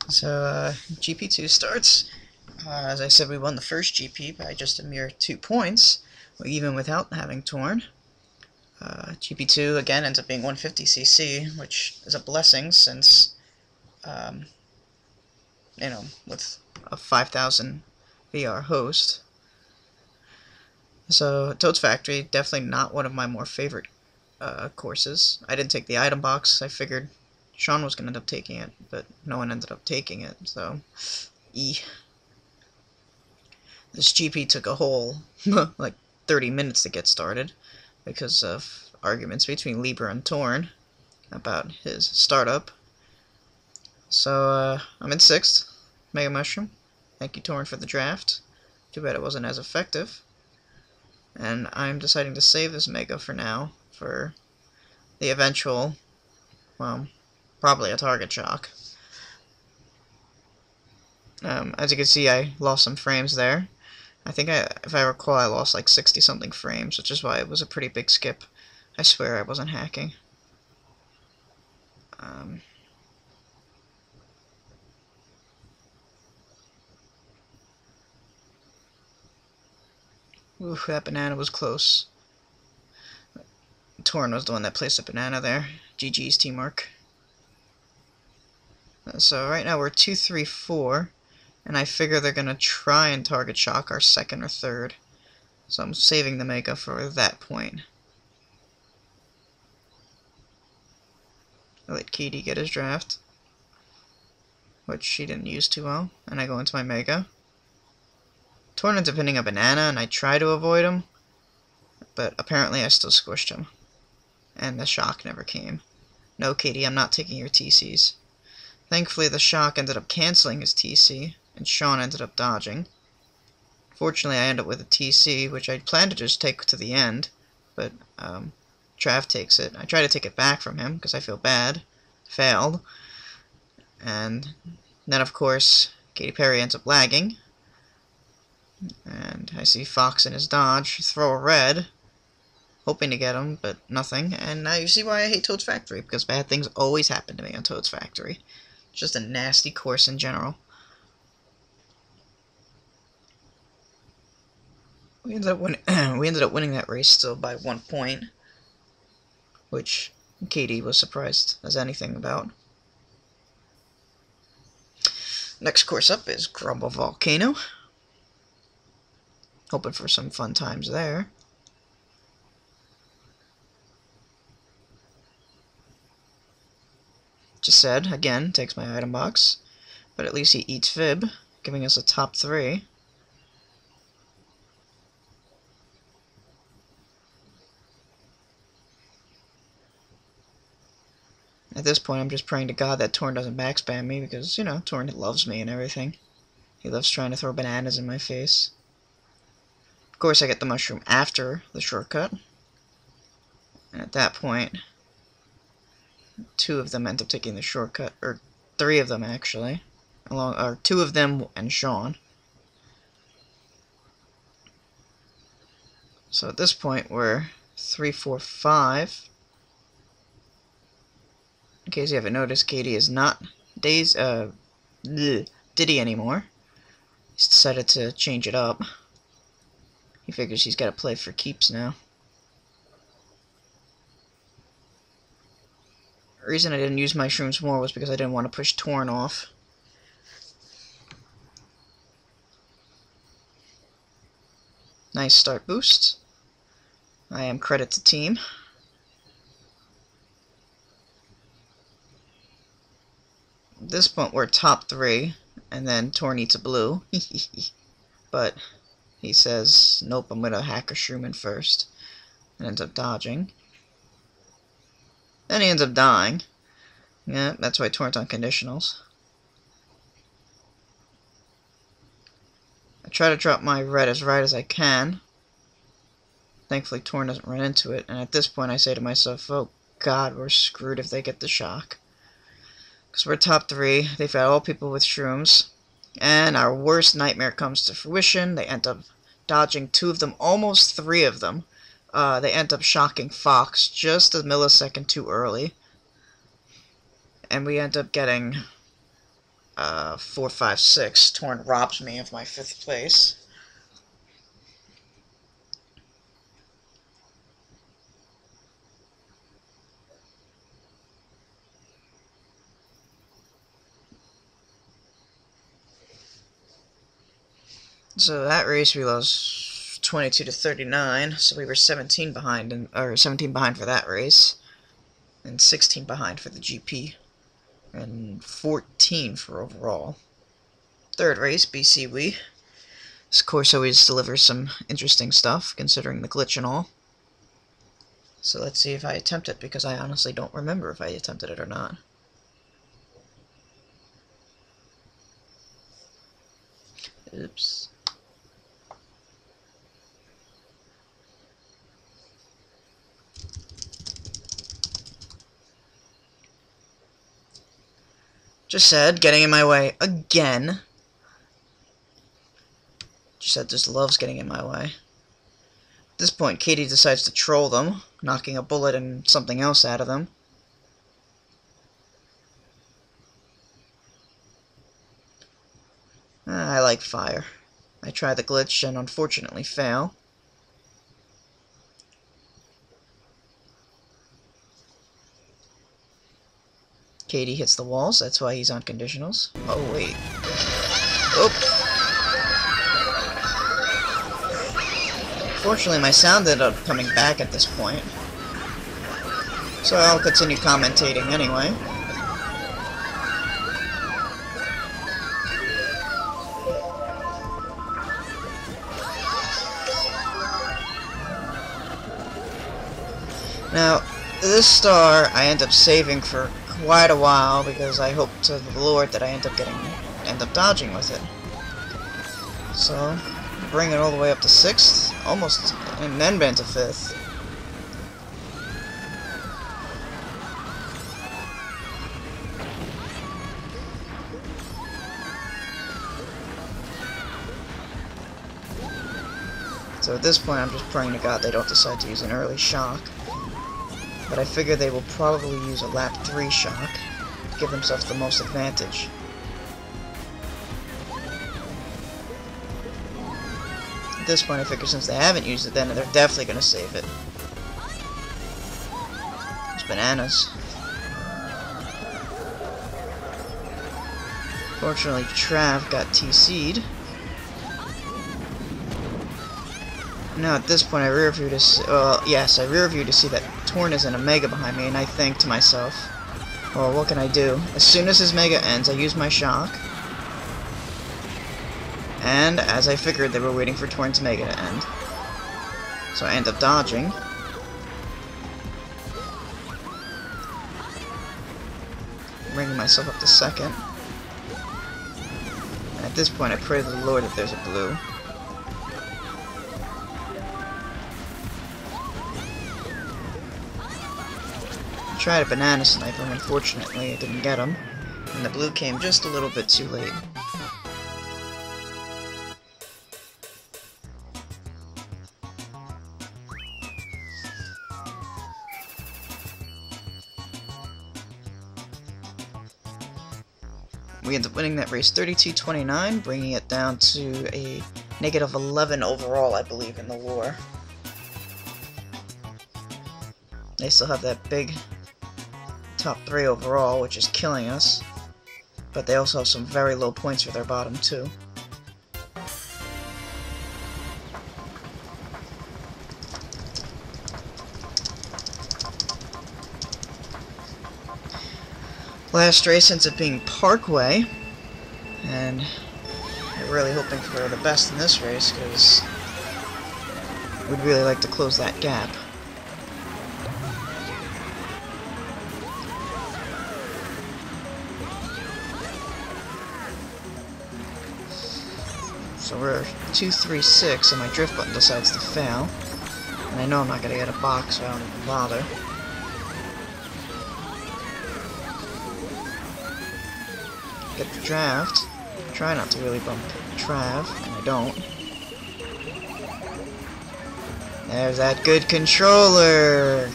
So GP2 starts. As I said, we won the first GP by just a mere 2 points, even without having torn. GP2 again ends up being 150cc, which is a blessing since, with a 5000 VR host. So Toad's Factory, definitely not one of my more favorite courses. I didn't take the item box. I figured Sean was going to end up taking it, but no one ended up taking it, so This GP took a whole, like, 30 minutes to get started because of arguments between Lieber and Torn about his startup. So, I'm in 6th, Mega Mushroom. Thank you, Torn, for the draft. Too bad it wasn't as effective. And I'm deciding to save this Mega for now, for the eventual, well, probably a target shock. As you can see, I lost some frames there. I think, if I recall, I lost like 60-something frames, which is why it was a pretty big skip. I swear I wasn't hacking. Oof, that banana was close. Torn was the one that placed a banana there. GG's teamwork. So right now we're 2-3-4, and I figure they're gonna try and target shock our 2nd or 3rd. So I'm saving the Mega for that point. I let Katie get his draft, which she didn't use too well, and I go into my Mega. Torn ends up hitting a banana, and I try to avoid him, but apparently I still squished him, and the shock never came. No, Katie, I'm not taking your TCs. Thankfully, the shock ended up canceling his TC, and Sean ended up dodging. Fortunately, I end up with a TC, which I planned to just take to the end, but Trav takes it. I try to take it back from him, because I feel bad. Failed. And then, of course, Katy Perry ends up lagging. And I see Fox in his dodge throw a red, hoping to get him, but nothing. And now you see why I hate Toad's Factory, because bad things always happen to me on Toad's Factory. It's just a nasty course in general. We ended up winning that race still by 1 point, which Katie was surprised as anything about. Next course up is Grumble Volcano. Hoping for some fun times there. Just said, again, takes my item box, but at least he eats Fib, giving us a top 3. At this point, I'm just praying to God that Torn doesn't backspam me, because, you know, Torn loves me and everything. He loves trying to throw bananas in my face. Of course, I get the mushroom after the shortcut. And at that point, 2 of them end up taking the shortcut, or 3 of them actually, or 2 of them and Sean. So at this point, we're 3-4-5. In case you haven't noticed, Katie is not Diddy anymore. He's decided to change it up. He figures he's got to play for keeps now. The reason I didn't use my shrooms more was because I didn't want to push Torn off. Nice start boost. I am credit to team. At this point we're top 3, and then Torn eats a blue. But he says, nope, I'm gonna hack a Shroomin first, and ends up dodging. Then he ends up dying. Yeah, that's why Torn's on conditionals. I try to drop my red as right as I can. Thankfully, Torn doesn't run into it, and at this point I say to myself, oh god, we're screwed if they get the shock. Because we're top 3, they've got all people with shrooms, and our worst nightmare comes to fruition. They end up dodging 2 of them, almost 3 of them. They end up shocking Fox just a millisecond too early. And we end up getting 4, 5, 6. Torn robs me of my 5th place. So that race we lost 22 to 39. So we were 17 behind, or 17 behind for that race, and 16 behind for the GP, and 14 for overall. Third race, BC Wii. This course always delivers some interesting stuff, considering the glitch and all. So let's see if I attempt it, because I honestly don't remember if I attempted it or not. Oops. Just said, getting in my way again. Just said, just loves getting in my way. At this point, Katie decides to troll them, knocking a bullet and something else out of them. I like fire. I try the glitch and unfortunately fail. Katie hits the walls, that's why he's on conditionals. Oh, wait. Oh! Fortunately, my sound ended up coming back at this point. So I'll continue commentating anyway. Now, this star I end up saving for quite a while because I hope to the Lord that I end up dodging with it. So, bring it all the way up to 6th, almost, and then been to 5th. So at this point I'm just praying to God they don't decide to use an early shock. But I figure they will probably use a lap 3 shock to give themselves the most advantage. At this point I figure since they haven't used it then they're definitely going to save it. It's bananas. Fortunately Trav got TC'd. Now at this point I rear view to see, I rear view to see that Torn is in a Mega behind me, and I think to myself, well, what can I do? As soon as his Mega ends, I use my shock. And as I figured, they were waiting for Torn's Mega to end. So I end up dodging. Bringing myself up to 2nd. And at this point I pray to the Lord that there's a blue. Tried a banana sniper, and unfortunately I didn't get him, and the blue came just a little bit too late. We end up winning that race 32-29, bringing it down to a -11 overall, I believe, in the war. They still have that big top 3 overall, which is killing us, but they also have some very low points for their bottom 2. Last race ends up being Parkway, and we're really hoping for the best in this race because we'd really like to close that gap. So we're 2-3-6, and my drift button decides to fail. And I know I'm not going to get a box, so I don't even bother. Get the draft. Try not to really bump Trav, and I don't. There's that good controller!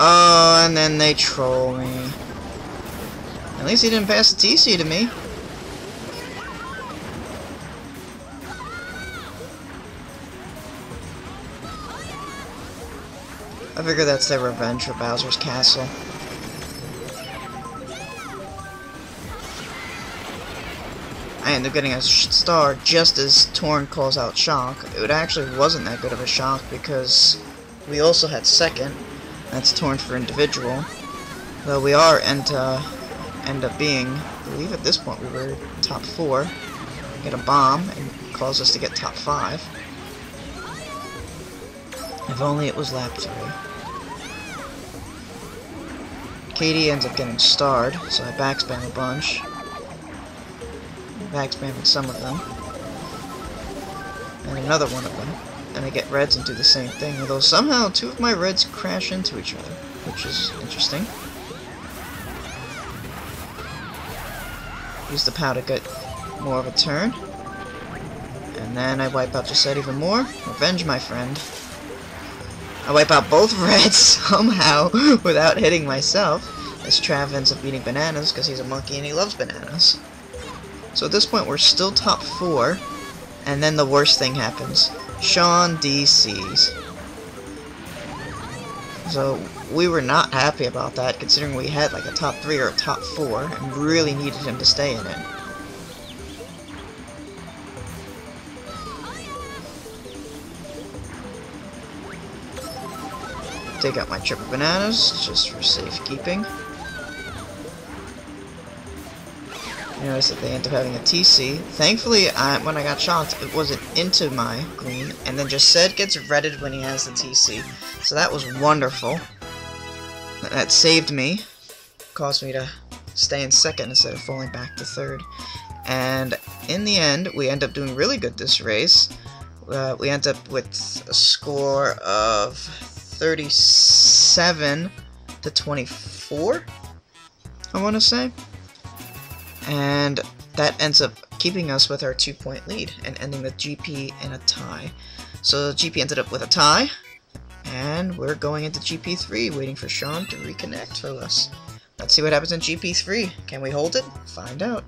Oh, and then they troll me. At least he didn't pass the TC to me. I figure that's their revenge for Bowser's Castle. I end up getting a star just as Torn calls out shock. It actually wasn't that good of a shock because we also had second. That's Torn for individual. Though we are end up being, I believe at this point we were top 4. Get a bomb and cause us to get top 5. If only it was lap 3. Katie ends up getting starred, so I backspam a bunch. Backspamming some of them. And another one of them. And I get reds and do the same thing, although somehow 2 of my reds crash into each other, which is interesting. Use the POW to get more of a turn. And then I wipe out Gisette even more. Revenge, my friend. I wipe out both reds somehow without hitting myself, as Trav ends up eating bananas because he's a monkey and he loves bananas. So at this point we're still top 4, and then the worst thing happens. Sean DCs. So we were not happy about that, considering we had like a top 3 or a top 4 and really needed him to stay in it. Take out my triple bananas just for safekeeping. Notice that they end up having a TC. Thankfully, when I got shocked, it wasn't into my green, and then Gisette gets redded when he has the TC. So that was wonderful. That saved me. Caused me to stay in second instead of falling back to third. And in the end, we end up doing really good this race. We end up with a score of 37 to 24, I want to say. And that ends up keeping us with our 2-point lead and ending the GP in a tie. So the GP ended up with a tie, and we're going into GP3, waiting for Sean to reconnect for us. Let's see what happens in GP3. Can we hold it? Find out.